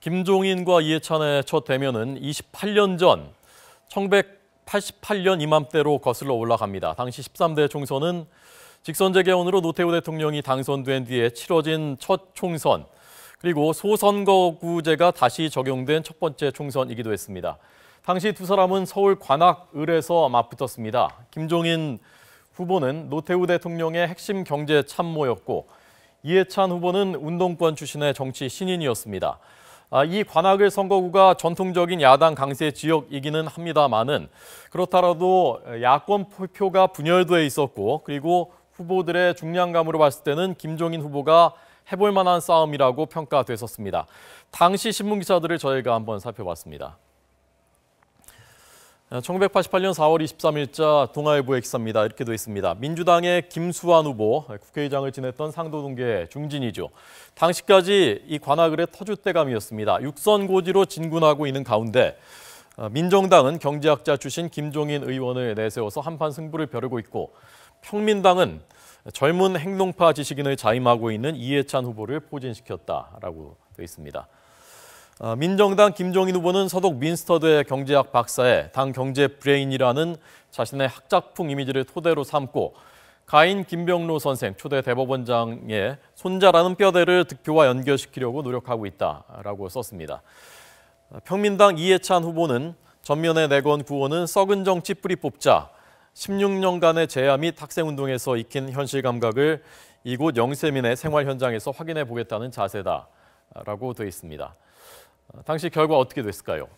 김종인과 이해찬의 첫 대면은 28년 전 1988년 이맘때로 거슬러 올라갑니다. 당시 13대 총선은 직선 재개헌으로 노태우 대통령이 당선된 뒤에 치러진 첫 총선, 그리고 소선거구제가 다시 적용된 첫 번째 총선이기도 했습니다. 당시 두 사람은 서울 관악을에서 맞붙었습니다. 김종인 후보는 노태우 대통령의 핵심 경제 참모였고, 이해찬 후보는 운동권 출신의 정치 신인이었습니다. 이 관악을 선거구가 전통적인 야당 강세 지역이기는 합니다만은 그렇더라도 야권 표가 분열돼 있었고, 그리고 후보들의 중량감으로 봤을 때는 김종인 후보가 해볼 만한 싸움이라고 평가됐었습니다. 당시 신문기사들을 저희가 한번 살펴봤습니다. 1988년 4월 23일자 동아일보의 기사입니다. 이렇게 되어 있습니다. 민주당의 김수환 후보, 국회의장을 지냈던 상도동계 중진이죠. 당시까지 이 관악을의 터줏대감이었습니다. 육선고지로 진군하고 있는 가운데 민정당은 경제학자 출신 김종인 의원을 내세워서 한판 승부를 벼르고 있고, 평민당은 젊은 행동파 지식인을 자임하고 있는 이해찬 후보를 포진시켰다라고 되어 있습니다. 민정당 김종인 후보는 서독 민스터대 경제학 박사의 당 경제 브레인이라는 자신의 학작품 이미지를 토대로 삼고, 가인 김병로 선생 초대 대법원장의 손자라는 뼈대를 득표와 연결시키려고 노력하고 있다라고 썼습니다. 평민당 이해찬 후보는 전면에 내건 구호는 썩은 정치 뿌리 뽑자, 16년간의 재야 및 학생운동에서 익힌 현실 감각을 이곳 영세민의 생활 현장에서 확인해 보겠다는 자세다라고 되어 있습니다. 당시 결과 어떻게 됐을까요?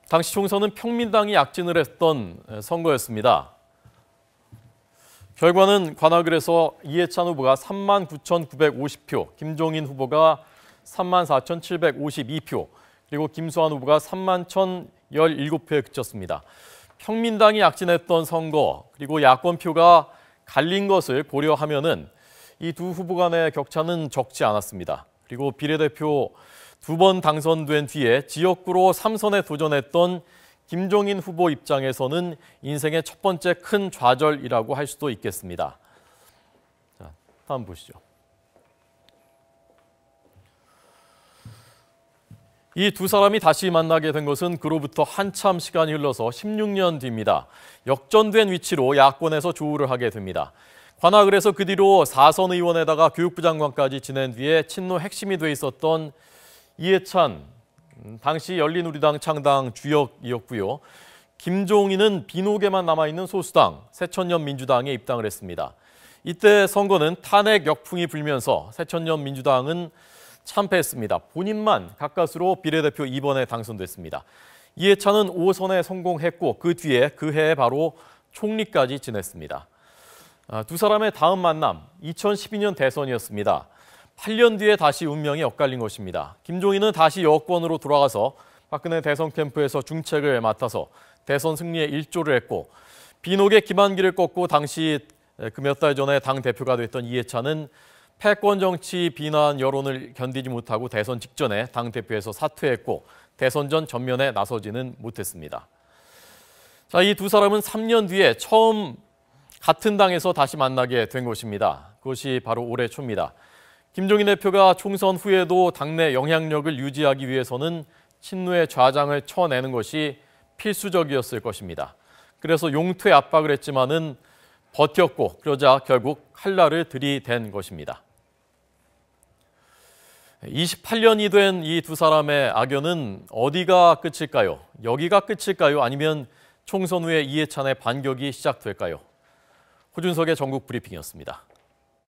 당시 총선은 평민당이 약진을 했던 선거였습니다. 결과는 관악을에서 이해찬 후보가 39,950표, 김종인 후보가 34,752표, 그리고 김수환 후보가 31,017표에 그쳤습니다. 평민당이 약진했던 선거, 그리고 야권표가 갈린 것을 고려하면은 이 두 후보 간의 격차는 적지 않았습니다. 그리고 비례대표 2번 당선된 뒤에 지역구로 3선에 도전했던 김종인 후보 입장에서는 인생의 첫 번째 큰 좌절이라고 할 수도 있겠습니다. 자, 다음 보시죠. 이 두 사람이 다시 만나게 된 것은 그로부터 한참 시간이 흘러서 16년 뒤입니다. 역전된 위치로 야권에서 조우를 하게 됩니다. 관악을에서 그 뒤로 4선 의원에다가 교육부 장관까지 지낸 뒤에 친노 핵심이 돼 있었던 이해찬, 당시 열린우리당 창당 주역이었고요. 김종인은 비노계만 남아있는 소수당, 새천년민주당에 입당을 했습니다. 이때 선거는 탄핵 역풍이 불면서 새천년민주당은 참패했습니다. 본인만 가까스로 비례대표 2번에 당선됐습니다. 이해찬은 5선에 성공했고, 그 뒤에 그 해에 바로 총리까지 지냈습니다. 두 사람의 다음 만남, 2012년 대선이었습니다. 8년 뒤에 다시 운명이 엇갈린 것입니다. 김종인은 다시 여권으로 돌아가서 박근혜 대선 캠프에서 중책을 맡아서 대선 승리에 일조를 했고, 비노계 김한길을 꺾고 당시 그 몇 달 전에 당 대표가 됐던 이해찬은 패권 정치 비난 여론을 견디지 못하고 대선 직전에 당 대표에서 사퇴했고, 대선 전 전면에 나서지는 못했습니다. 자, 이 두 사람은 3년 뒤에 처음 같은 당에서 다시 만나게 된 것입니다. 그것이 바로 올해 초입니다. 김종인 대표가 총선 후에도 당내 영향력을 유지하기 위해서는 친노의 좌장을 쳐내는 것이 필수적이었을 것입니다. 그래서 용퇴 압박을 했지만은 버텼고, 그러자 결국 칼날을 들이댄 것입니다. 28년이 된 이 두 사람의 악연은 어디가 끝일까요? 여기가 끝일까요? 아니면 총선 후에 이해찬의 반격이 시작될까요? 호준석의 전국 브리핑이었습니다.